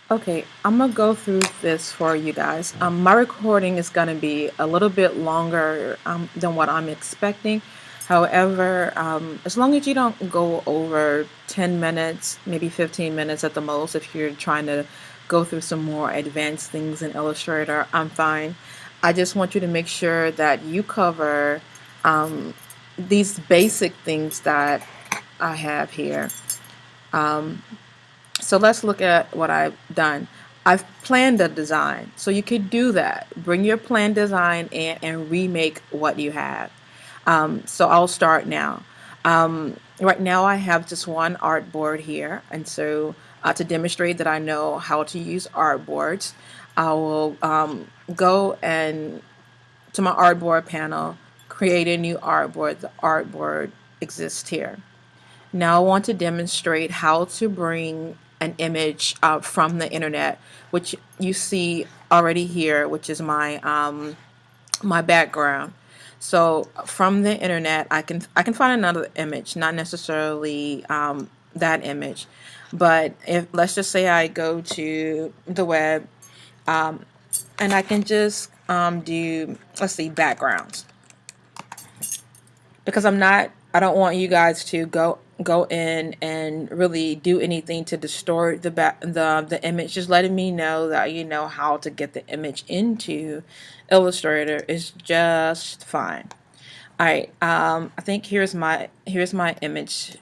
Okay, I'm gonna go through this for you guys. My recording is gonna be a little bit longer than what I'm expecting. However, as long as you don't go over 10 minutes, maybe 15 minutes at the most, if you're trying to go through some more advanced things in Illustrator, I'm fine. I just want you to make sure that you cover um, these basic things that I have here. So let's look at what I've done. I've planned a design. So you could do that. Bring your planned design in and remake what you have. So I'll start now. Right now I have just one artboard here. And so to demonstrate that I know how to use artboards, I will go and to my artboard panel, create a new artboard. The artboard exists here. Now I want to demonstrate how to bring an image from the internet, which you see already here, which is my background. So from the internet, I can find another image, not necessarily that image, but if let's just say I go to the web and I can just do, let's see, backgrounds, because I don't want you guys to go in and really do anything to distort the image. Just letting me know that you know how to get the image into Illustrator is just fine. All right, I think here's my image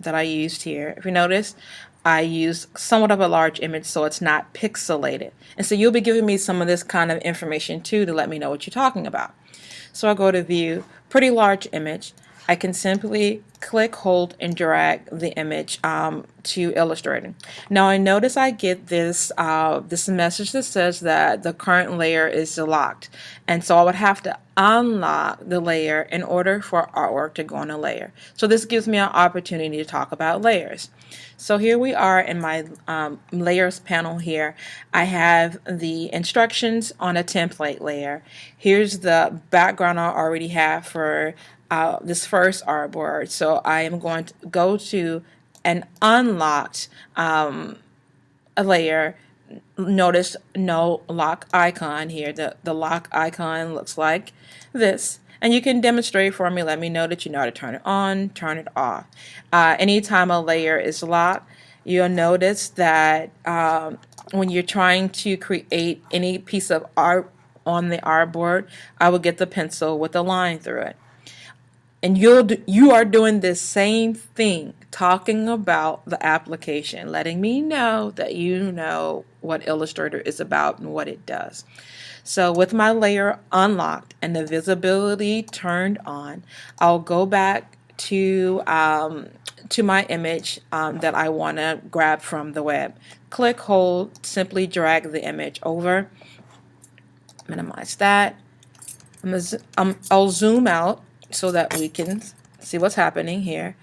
that I used here. If you notice, I used somewhat of a large image so it's not pixelated. And so you'll be giving me some of this kind of information too to let me know what you're talking about. So I go to view, pretty large image. I can simply click, hold, and drag the image to Illustrator. Now I notice I get this message that says that the current layer is locked, and so I would have to unlock the layer in order for artwork to go on a layer. So this gives me an opportunity to talk about layers. So here we are in my layers panel here. I have the instructions on a template layer. Here's the background I already have for this first artboard. So I am going to go to an unlocked a layer. Notice no lock icon here. The lock icon looks like this. And you can demonstrate for me. Let me know that you know how to turn it on, turn it off. Anytime a layer is locked, you'll notice that when you're trying to create any piece of art on the artboard, I will get the pencil with a line through it. And you are doing this same thing, talking about the application, letting me know that you know what Illustrator is about and what it does. So with my layer unlocked and the visibility turned on, I'll go back to my image that I want to grab from the web. Click, hold, simply drag the image over, minimize that. I'll zoom out so that we can see what's happening here.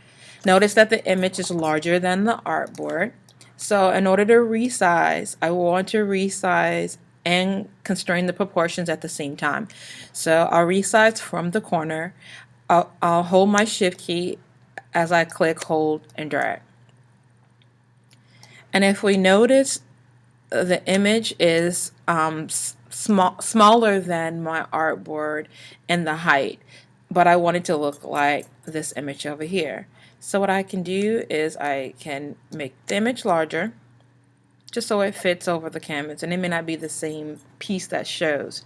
Notice that the image is larger than the artboard. So in order to resize, I want to resize and constrain the proportions at the same time. So I'll resize from the corner. I'll hold my shift key as I click, hold, and drag. And if we notice, the image is smaller than my artboard in the height, but I want it to look like this image over here. So what I can do is I can make the image larger just so it fits over the canvas, and it may not be the same piece that shows.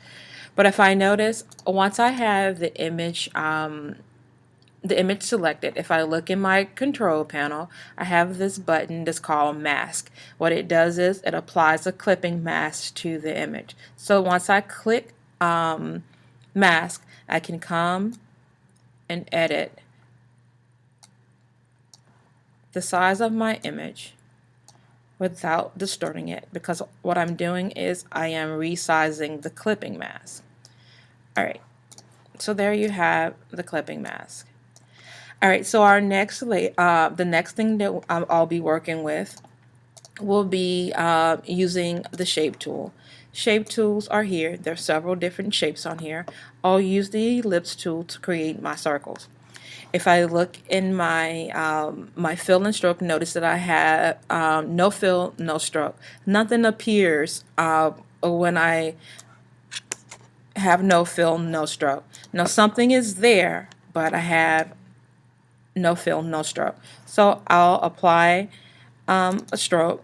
But if I notice, once I have the image selected, if I look in my control panel, I have this button that's called mask. What it does is it applies a clipping mask to the image. So once I click mask, I can come and edit the size of my image without distorting it, because what I'm doing is I am resizing the clipping mask. Alright, so there you have the clipping mask. Alright, so our the next thing that I'll be working with will be using the shape tool. Shape tools are here. There's several different shapes on here. I'll use the ellipse tool to create my circles. If I look in my my fill and stroke, notice that I have no fill, no stroke. Nothing appears when I have no fill, no stroke. Now something is there, but I have no fill, no stroke. So I'll apply a stroke,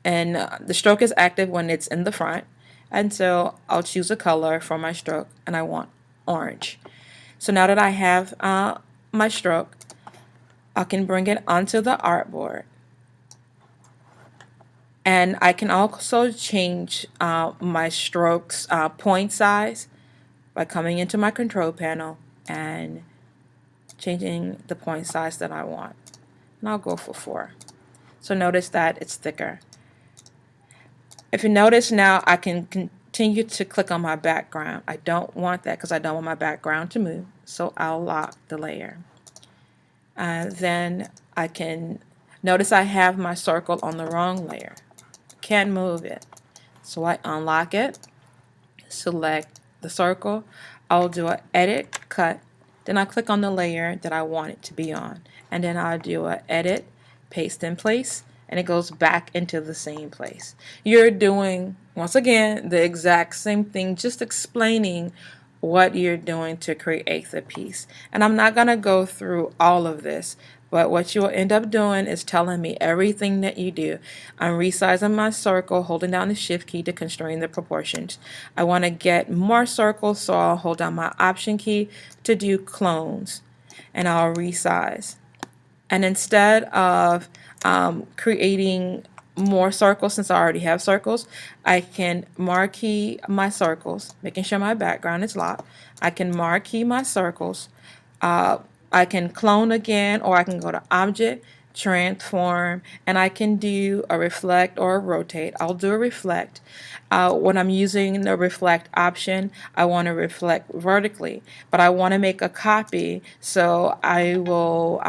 and the stroke is active when it's in the front. And so I'll choose a color for my stroke, and I want orange. So now that I have my stroke, I can bring it onto the artboard. And I can also change my strokes point size by coming into my control panel and changing the point size that I want. And I'll go for 4. So notice that it's thicker. If you notice now, I can continue to click on my background. I don't want that because I don't want my background to move. So I'll lock the layer. Then I can notice I have my circle on the wrong layer. Can't move it. So I unlock it, select the circle. I'll do an edit, cut. Then I click on the layer that I want it to be on. And then I'll do an edit, paste in place, and it goes back into the same place. You're doing, once again, the exact same thing, just explaining what you're doing to create the piece. And I'm not going to go through all of this, but what you'll end up doing is telling me everything that you do. I'm resizing my circle, holding down the shift key to constrain the proportions. I want to get more circles, so I'll hold down my option key to do clones, and I'll resize. And instead of creating more circles, since I already have circles, I can marquee my circles, making sure my background is locked. I can marquee my circles. I can clone again, or I can go to Object, Transform, and I can do a reflect or a rotate. I'll do a reflect. When I'm using the reflect option, I want to reflect vertically, but I want to make a copy, so I will,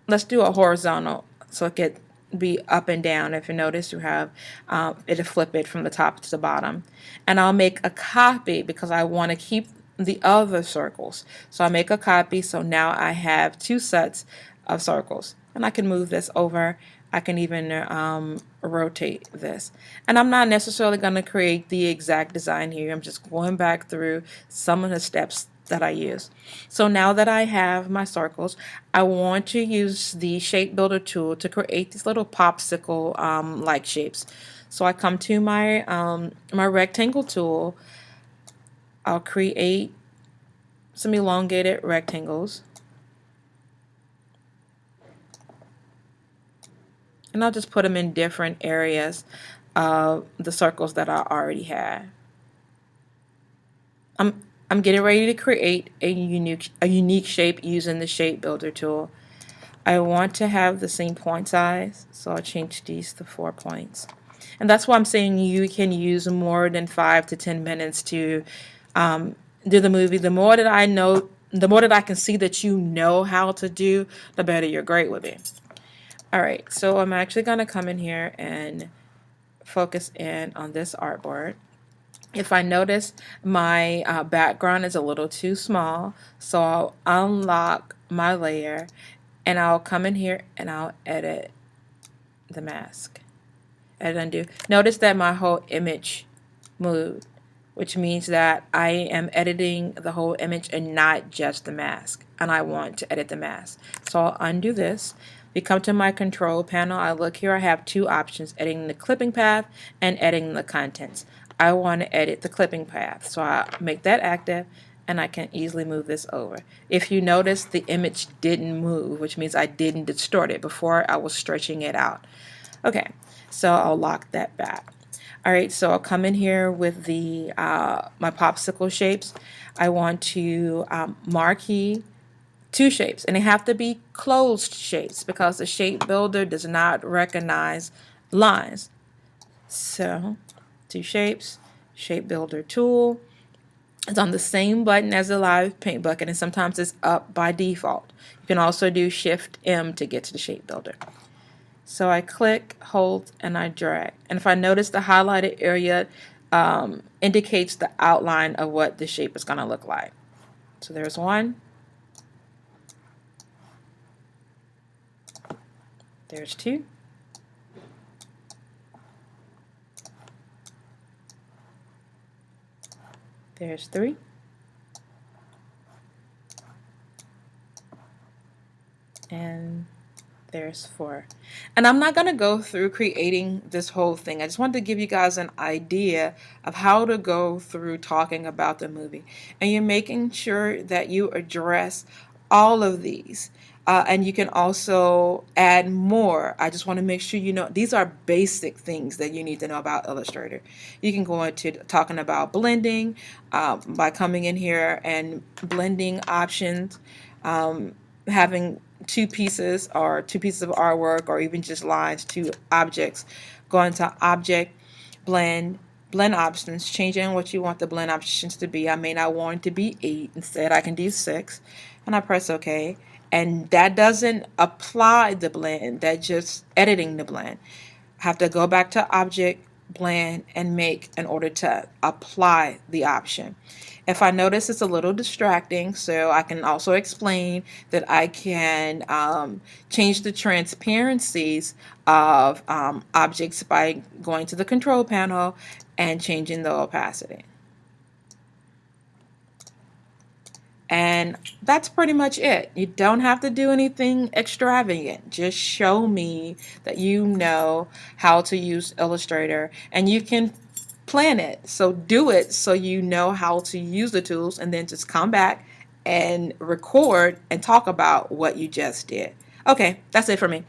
let's do a horizontal, so it could be up and down. If you notice, you have it'll flip it from the top to the bottom. And I'll make a copy because I want to keep the other circles. So I make a copy, so now I have 2 sets of circles. And I can move this over. I can even rotate this. And I'm not necessarily going to create the exact design here. I'm just going back through some of the steps that I use. So now that I have my circles, I want to use the shape builder tool to create these little popsicle like shapes. So I come to my my rectangle tool. I'll create some elongated rectangles, and I'll just put them in different areas of the circles that I already had. I'm getting ready to create a unique shape using the shape builder tool. I want to have the same point size, so I'll change these to 4 points. And that's why I'm saying you can use more than 5 to 10 minutes to do the movie. The more that I know, the more that I can see that you know how to do, the better your grade will be. All right, so I'm actually going to come in here and focus in on this artboard. If I notice my background is a little too small, so I'll unlock my layer, and I'll come in here and I'll edit the mask. Edit, undo. Notice that my whole image moved, which means that I am editing the whole image and not just the mask. And I want to edit the mask. So I'll undo this. We come to my control panel. I look here. I have 2 options, editing the clipping path and editing the contents. I want to edit the clipping path. So I make that active, and I can easily move this over. If you notice, the image didn't move, which means I didn't distort it. Before, I was stretching it out. Okay, so I'll lock that back. All right, so I'll come in here with the my popsicle shapes. I want to marquee 2 shapes, and they have to be closed shapes because the shape builder does not recognize lines. So 2 shapes, shape builder tool. It's on the same button as the live paint bucket, and sometimes it's up by default. You can also do Shift M to get to the shape builder. So I click, hold, and I drag. And if I notice, the highlighted area indicates the outline of what the shape is going to look like. So there's one. There's 2. There's 3. And there's 4. And I'm not going to go through creating this whole thing. I just wanted to give you guys an idea of how to go through talking about the movie. And you're making sure that you address all of these. And you can also add more. I just want to make sure you know these are basic things that you need to know about Illustrator. You can go into talking about blending by coming in here and blending options, having 2 pieces or 2 pieces of artwork or even just lines, 2 objects. Go into object, blend, blend options, change in what you want the blend options to be. I may not want it to be 8, instead I can do 6, and I press OK. And that doesn't apply the blend, that's just editing the blend. I have to go back to object, blend, and make in order to apply the option. If I notice it's a little distracting, so I can also explain that I can change the transparencies of objects by going to the control panel and changing the opacity. And that's pretty much it. You don't have to do anything extravagant. Just show me that you know how to use Illustrator, and you can plan it. So do it so you know how to use the tools, and then just come back and record and talk about what you just did. Okay, that's it for me.